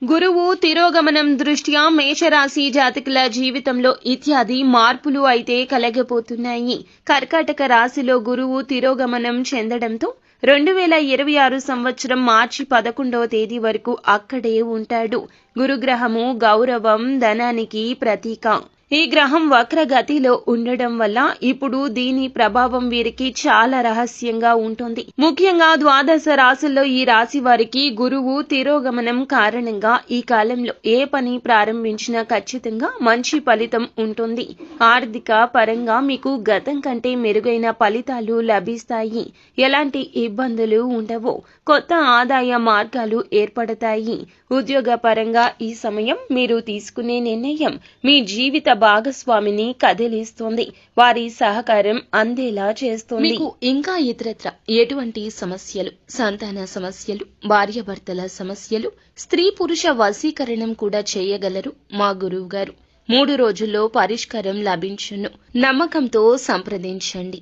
గురువు తిరోగమనం దృష్ట్యా మేషరాశి జాతకుల జీవితంలో ఇత్యాది మార్పులు అయితే కలగబోతున్నాయి. కర్కాటక రాశిలో గురువు తిరోగమనం చెందడంతో 2026 సంవత్సరం మార్చి 11వ తేదీ వరకు అక్కడే ఉంటాడు. గురుగ్రహము గౌరవం, ధనానికి ప్రతీక. ఈ గ్రహం వక్రగతిలో ఉండడం వల్ల ఇప్పుడు దీని ప్రభావం వీరికి చాలా రహస్యంగా ఉంటుంది. ముఖ్యంగా ద్వాదశ రాశుల్లో ఈ రాశి వారికి గురువు తిరోగమనం కారణంగా ఈ కాలంలో ఏ పని ప్రారంభించినా ఖచ్చితంగా మంచి ఫలితం ఉంటుంది. ఆర్థిక పరంగా మీకు గతం కంటే మెరుగైన ఫలితాలు లభిస్తాయి. ఎలాంటి ఇబ్బందులు ఉండవు. కొత్త ఆదాయ మార్గాలు ఏర్పడతాయి. ఉద్యోగ పరంగా ఈ సమయం మీరు తీసుకునే నిర్ణయం మీ జీవిత భాగస్వామిని కదిలిస్తుంది. వారి సహకారం అందేలా చేస్తుంది. మీకు ఇంకా ఇతరత్ర ఎటువంటి సమస్యలు, సంతాన సమస్యలు, భార్యాభర్తల సమస్యలు, స్త్రీ పురుష వశీకరణం కూడా చేయగలరు మా గురువు గారు. 3 రోజుల్లో పరిష్కారం లభించును. నమ్మకంతో సంప్రదించండి.